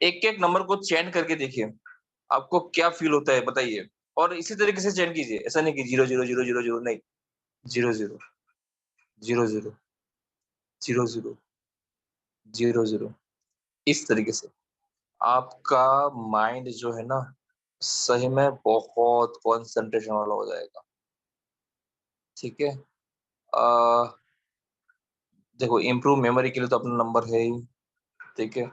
एक एक नंबर को चेंज करके देखिए, आपको क्या फील होता है बताइए। और इसी तरीके से चेंज कीजिए, ऐसा नहीं कि 0 0 0 0 0 नहीं, 0 0 0 0 0 0 0 0, इस तरीके से आपका माइंड जो है ना सही में बहुत कंसंट्रेशन वाला हो जाएगा। ठीक है, देखो इम्प्रूव मेमोरी के लिए तो अपना नंबर है ही। ठीक है,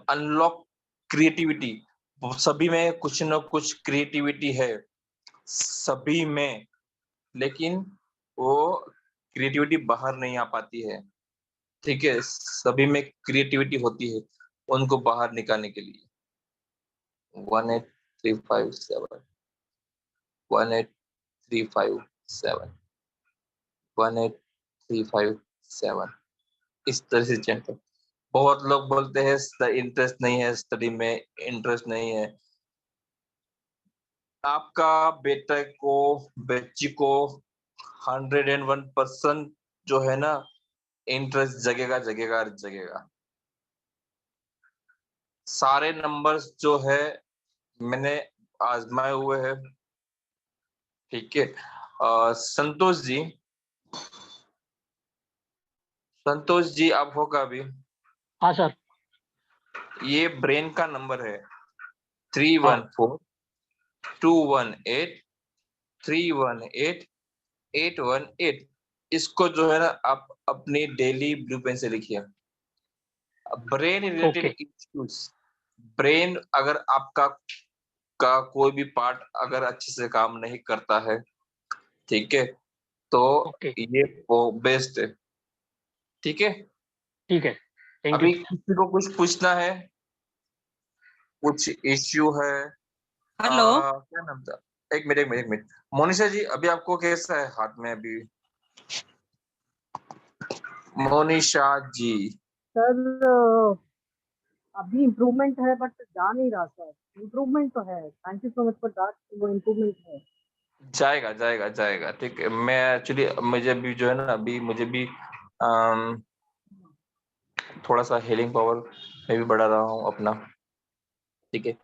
अनलॉक क्रिएटिविटी, सभी में कुछ ना कुछ क्रिएटिविटी है, सभी में, लेकिन वो क्रिएटिविटी बाहर नहीं आ पाती है। ठीक है, सभी में क्रिएटिविटी होती है, उनको बाहर निकालने के लिए 18357 18357 18357, इस तरह से चेंज कर। बहुत लोग बोलते हैं इंटरेस्ट नहीं है स्टडी में, इंटरेस्ट नहीं है। आपका बेटे को, बच्ची को 101% जो है ना इंटरेस्ट जगेगा जगेगा जगेगा। सारे नंबर्स जो है मैंने आजमाए हुए हैं। ठीक है, संतोष जी, संतोष जी आप हो का अभी? हाँ सर। ये ब्रेन का नंबर है 314 218 318 818। इसको जो है ना आप अपनी डेली ब्लू पेन से लिखिए। ब्रेन रिलेटेड इश्यूज, ब्रेन अगर आपका का कोई भी पार्ट अगर अच्छे से काम नहीं करता है, ठीक है, तो ये वो बेस्ट है। ठीक है, ठीक है, थैंक अभी यू। किसी को कुछ पूछना है, कुछ इश्यू है? हेलो, क्या नाम था? एक मिनट एक मिनट एक मिनट, मोनिशा जी अभी आपको कैसा है हाथ में अभी? मोनिशा जी सर अभी इम्प्रूवमेंट है बट जा नहीं रहा सर। इम्प्रूवमेंट तो है, thank you so much for that, वो इम्प्रूवमेंट है। जाएगा जाएगा जाएगा। ठीक है, मैं एक्चुअली मुझे भी जो है ना अभी मुझे भी थोड़ा सा हीलिंग पावर में भी बढ़ा रहा हूँ अपना। ठीक है,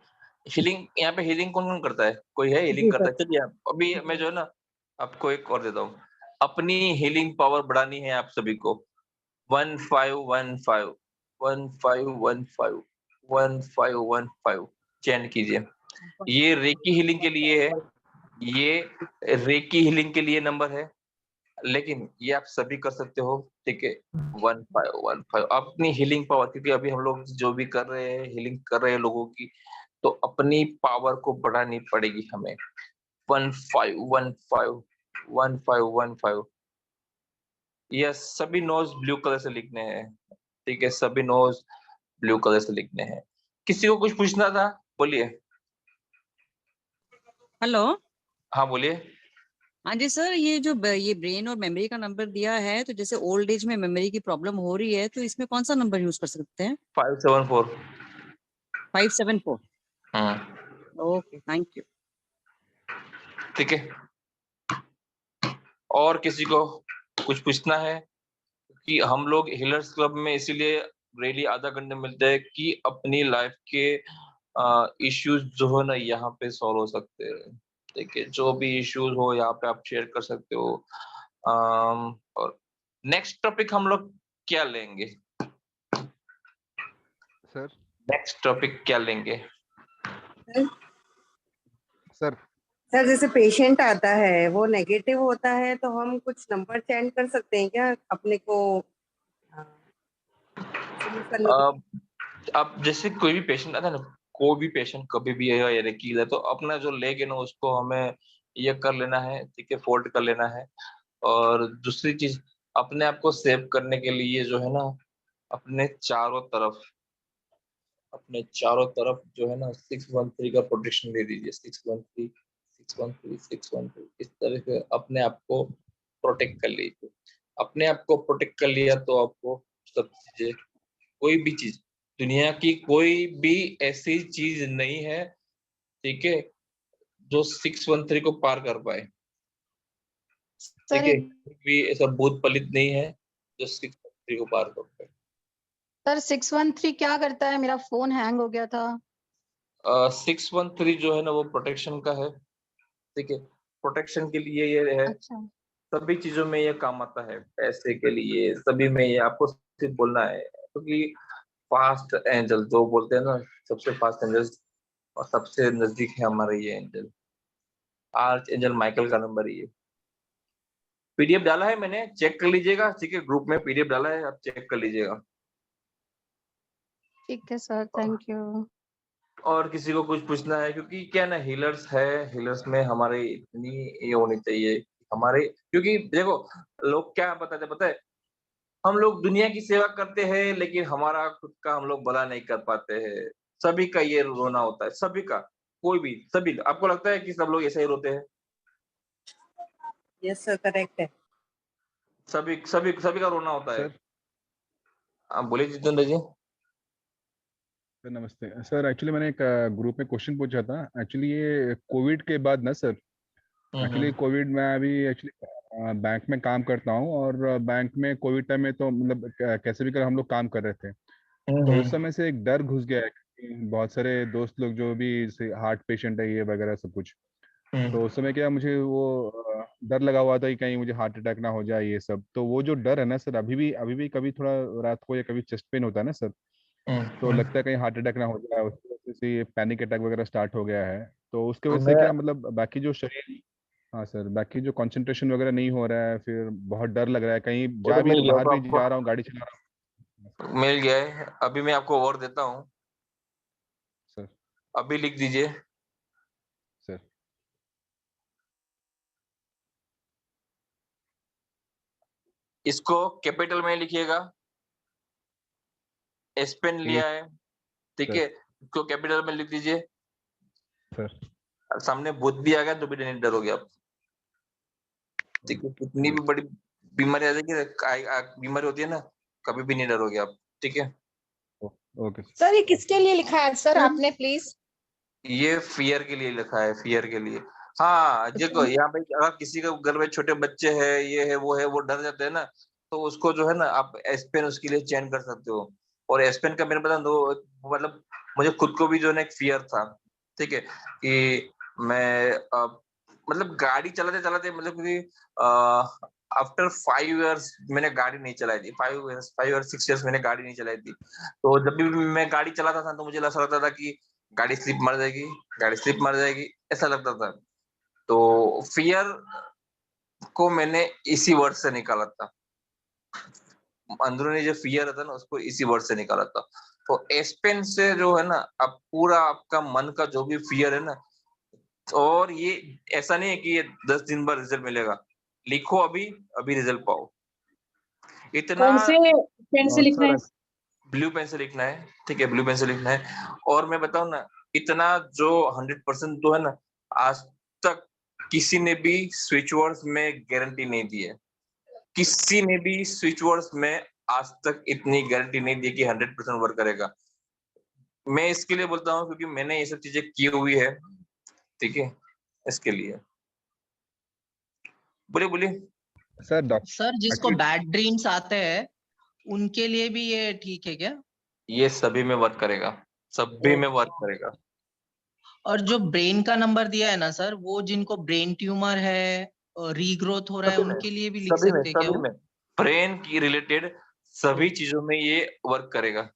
हीलिंग यहाँ पे हीलिंग कौन कौन करता है? कोई है हीलिंग जी करता सर। है? चलिए अभी मैं जो है ना आपको एक और देता हूँ, अपनी हीलिंग पावर बढ़ानी है आप सभी को। 1515 1515 1515 चैन कीजिए। ये रेकी हीलिंग के लिए है, ये रेकी हीलिंग के लिए नंबर है, लेकिन ये आप सभी कर सकते हो। ठीक है, 1515 अपनी हीलिंग पावर, क्योंकि अभी हम लोग जो भी कर रहे हैं हीलिंग कर रहे हैं लोगों की, तो अपनी पावर को बढ़ानी पड़ेगी हमें। 1515 1515, यस, सभी नोज ब्लू कलर से लिखने हैं। ठीक है, सभी नोज ब्लू कलर से लिखने हैं। किसी को कुछ पूछना था? बोलिए। हेलो। हाँ बोलिए। हाँ जी सर, ये जो ये ब्रेन और मेमोरी का नंबर दिया है, तो जैसे ओल्ड एज में मेमोरी की प्रॉब्लम हो रही है, तो इसमें कौन सा नंबर यूज कर सकते हैं? 574। 574। Okay, thank you. ठीक है, और किसी को कुछ पूछना है? कि हम लोग हीलर्स क्लब में इसीलिए डेली आधा घंटे मिलते हैं कि अपनी लाइफ के इश्यूज जो है ना यहाँ पे सॉल्व हो सकते हैं। ठीक है, जो भी इश्यूज हो यहाँ पे आप शेयर कर सकते हो। और नेक्स्ट टॉपिक हम लोग क्या लेंगे? सर नेक्स्ट टॉपिक क्या लेंगे? सर सर जैसे पेशेंट आता है वो नेगेटिव होता है, तो हम कुछ नंबर चेंज कर सकते हैं क्या अपने को रिलीव करने के लिए? अब जैसे कोई भी पेशेंट आता है ना, कोई भी पेशेंट कभी भी आएगा या रेकी है, तो अपना जो लेग है ना उसको हमें ये कर लेना है। ठीक है, फोल्ड कर लेना है। और दूसरी चीज, अपने आप को सेव करने के लिए जो है ना अपने चारों तरफ, अपने चारों तरफ जो है ना 613 का प्रोटेक्शन दे दीजिए। 613 613 613, इस तरह से अपने आप को प्रोटेक्ट कर लीजिए। अपने आप को प्रोटेक्ट कर लिया तो आपको सब चीजें, कोई भी चीज, दुनिया की कोई भी ऐसी चीज नहीं है, ठीक है, जो 613 को पार कर पाए। ठीक है, कोई भी ऐसा भूत पलित नहीं है जो 613 को पार कर पाए। सर 613 क्या करता है? मेरा फोन हैंग हो गया था। 613 जो है ना वो प्रोटेक्शन का है, ठीक है। प्रोटेक्शन के लिए ये है, अच्छा। सभी चीजों में ये काम आता है, पैसे के लिए सभी में ये आपको सिर्फ बोलना है, क्योंकि फास्ट एंजल जो बोलते हैं ना, सबसे फास्ट एंजल और सबसे नजदीक है हमारे ये एंजल, आर्च एंजल माइकल का नंबर ये। पीडीएफ डाला है मैंने, चेक कर लीजिएगा, ठीक है। ग्रुप में पीडीएफ डाला है, आप चेक कर लीजिएगा। ठीक है सर, थैंक यू। और किसी को कुछ पूछना है, क्योंकि क्या ना हीलर्स है, हीलर्स में हमारे इतनी ये होनी चाहिए हमारे, क्योंकि देखो लोग क्या पता है, हम लोग दुनिया की सेवा करते हैं लेकिन हमारा खुद का हम लोग भला नहीं कर पाते हैं। सभी का ये रोना होता है, सभी का, कोई भी, सभी। आपको लगता है कि सब लोग ऐसे ही रोते हैं? यस सर, करेक्ट है। सभी सभी सभी का रोना होता है। सर आप बोलिए जितेंद्र जी। सर नमस्ते सर। एक्चुअली मैंने एक ग्रुप में क्वेश्चन पूछा था। एक्चुअली ये कोविड के बाद ना सर, एक्चुअली कोविड में अभी एक्चुअली बैंक में काम करता हूँ, और बैंक में कोविड टाइम में तो मतलब कैसे भी कर हम लोग काम कर रहे थे, तो उस समय से एक डर घुस गया है कि बहुत सारे दोस्त लोग जो भी हार्ट पेशेंट है ये वगैरह सब कुछ, तो उस समय क्या मुझे वो डर लगा हुआ था कि कहीं मुझे हार्ट अटैक ना हो जाए ये सब। तो वो जो डर है ना सर, अभी भी कभी थोड़ा रात को या कभी चेस्ट पेन होता है ना सर, तो लगता है कहीं हार्ट अटैक ना हो जाए, उसकी वजह से ये पैनिक अटैक वगैरह स्टार्ट हो गया है। तो उसके वजह से मैं क्या मतलब बाकी जो शरीर, हाँ सर, बाकी जो कंसंट्रेशन वगैरह नहीं हो रहा है, फिर बहुत डर लग रहा है, कहीं वो जा तो भी मिल गया, बाहर तो भी आपको जा रहा हूँ, गाड़ी चला रहा मिल गया है। अभी मैं आपको और देता हूँ, हूँ। सर अभी लिख दीजिए। सर इसको कैपिटल में लिखिएगा, एस पेन ए लिया है, ठीक सर है। इसको कैपिटल में लिख दीजिए। सर सामने बुध भी आ गया तो भी नहीं डरोगे आप, ठीक है। कितनी भी बड़ी बीमारी आ जाएगी, बीमारी होती है ना, कभी भी नहीं डरोगे आप, ठीक है। Okay sir. सर ये किसके लिए लिखा है सर आपने, प्लीज? ये फियर के लिए लिखा है, फियर के लिए। हाँ देखो, यहाँ पे अगर किसी के घर में छोटे बच्चे हैं, ये है वो डर जाते हैं ना, तो उसको जो है ना आप एस पेन उसके लिए चेंज कर सकते हो। और एस पेन का मेरे पता दो, मतलब मुझे खुद को भी जो है ना एक फियर था, ठीक है, कि मैं मतलब गाड़ी चलाते चलाते, मतलब कि आफ्टर 5 इयर्स मैंने गाड़ी नहीं चलाई थी, 5 और 6 इयर्स मैंने गाड़ी नहीं चलाई थी। तो जब भी मैं गाड़ी चलाता था तो मुझे ऐसा लगता था कि गाड़ी स्लिप मार जाएगी, गाड़ी स्लिप मार जाएगी, ऐसा लगता था। तो फियर को मैंने इसी वर्ड से निकाला था, अंदरूनी जो फियर था ना उसको इसी वर्ड से निकाला था। तो एस्पेन से जो है ना, आप पूरा आपका मन का जो भी फियर है ना, और ये ऐसा नहीं है कि ये 10 दिन बाद रिजल्ट मिलेगा, लिखो अभी, अभी रिजल्ट पाओ। इतना कौन से पेन से लिखना है? सर ब्लू पेन से लिखना है, ठीक है, ब्लू पेन से लिखना है। और मैं बताऊं ना, इतना जो 100% तो है ना, आज तक किसी ने भी स्विच वर्ड्स में गारंटी नहीं दी है, किसी ने भी स्विच वर्ड्स में आज तक इतनी गारंटी नहीं दी कि 100% वर्क करेगा। मैं इसके लिए बोलता हूँ क्योंकि मैंने ये सब चीजें की हुई है, ठीक है, इसके लिए। बोलिए बोलिए। सर डॉक्टर सर जिसको एक्चुअली बैड ड्रीम्स आते हैं उनके लिए भी ये ठीक है क्या? ये सभी में वर्क करेगा, सभी में वर्क करेगा। और जो ब्रेन का नंबर दिया है ना सर, वो जिनको ब्रेन ट्यूमर है, रीग्रोथ हो रहा है, सभी में, उनके लिए भी लिख सभी में, सकते हैं क्या सभी वो? में, ब्रेन की रिलेटेड सभी चीजों में ये वर्क करेगा।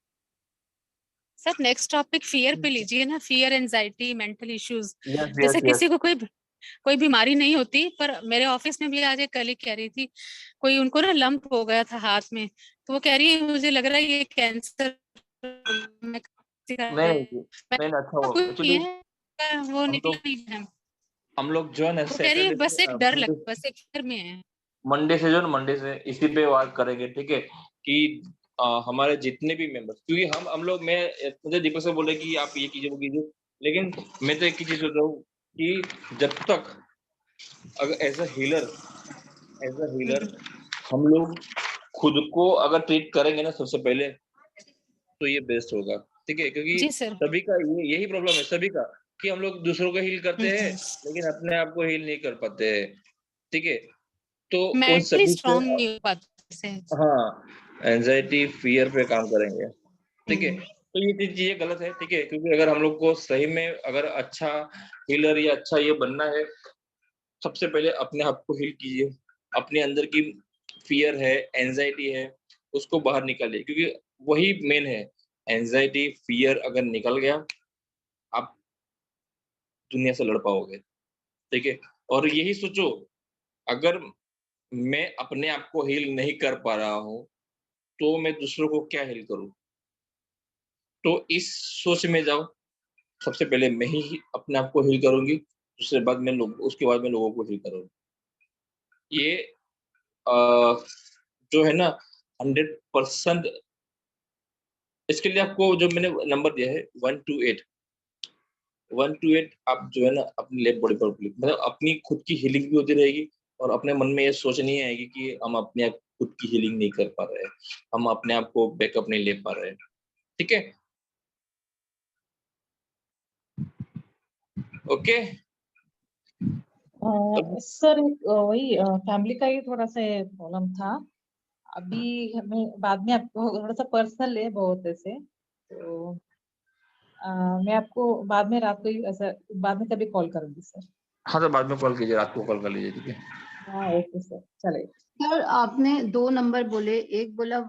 सर नेक्स्ट टॉपिक फियर पे लीजिए ना, fear, anxiety, mental issues. Yes जैसे यस यस। किसी को कोई बीमारी नहीं होती, पर मेरे ऑफिस में भी आज एक कलीग कह रही थी, कोई उनको ना लंप हो गया था हाथ में, तो वो कह रही है मुझे लग रहा है ये कैंसर। नहीं नहीं नहीं, अच्छा वो कुछ नहीं एक्चुअली है, वो हम निकला लोग नहीं है। हम लोग जो है ना वो कह रही है सैटरडे बस एक से डर लग, बस एक डर में है। मंडे से जो है ना, मंडे से इसी पे वर्क करेंगे, ठीक है। कि हमारे जितने भी मेंबर्स, क्योंकि हम लोग, मैं, मुझे दीपक से बोले कि आप ये कीजिए वो कीजिए, लेकिन मैं तो एक ही चीज सोच रहा हूँ कि जब तक, अगर एज अ हीलर हम लोग खुद को अगर ट्रीट करेंगे ना सबसे पहले, तो ये बेस्ट होगा, ठीक है। क्योंकि जी सर। सभी का यही प्रॉब्लम है, सभी का, कि हम लोग दूसरों को हील करते हैं लेकिन अपने आप को हील नहीं कर पाते हैं, ठीक है। तो उन मेंटली सभी से, स्ट्रांग नहीं हो पाते से। हाँ, एंजाइटी फियर पे काम करेंगे। ठीक है। तो ये चीजें गलत है, ठीक है, क्योंकि अगर हम लोग को सही में अगर अच्छा हीलर या अच्छा ये बनना है, सबसे पहले अपने आप को हील कीजिए। अपने अंदर की फियर है, एंजाइटी है, उसको बाहर निकालिए, क्योंकि वही मेन है। एंजाइटी, फियर अगर निकल गया, आप दुनिया से लड़ पाओगे, ठीक है। और यही सोचो, अगर मैं अपने आप को हील नहीं कर पा रहा हूँ, तो मैं दूसरों को क्या हील करूँ? तो इस सोच में जाओ, सबसे पहले मैं ही अपने आप को हील करूँगी, उसके बाद मैं लोगों को हील करूँगी। ये जो है ना 100%। इसके लिए आपको जो मैंने नंबर दिया है 1 to 8, 1 to 8 आप जो है ना अपनी लेफ्ट बॉडी पर मतलब अपनी खुद की हीलिंग भी होती रहेगी, और अपने मन में ये सोच नहीं आएगी कि हम अपने आप खुद की हीलिंग नहीं कर पा रहे हैं, हम अपने आप को बैकअप नहीं ले पा रहे हैं, ठीक है। ओके। सर वही फैमिली का ही थोड़ा सा प्रॉब्लम था। अभी हमें बाद में आपको थोड़ा सा पर्सनल है बहुत ऐसे, तो मैं आपको बाद में रात को ही ऐसा बाद में कभी कॉल करूंगी सर। हाँ, तो बाद में कॉल कीजिए, रात को कॉल कर लीजिए, ठीक है। हाँ ओके सर, चलेगा। सर आपने 2 नंबर बोले, एक बोला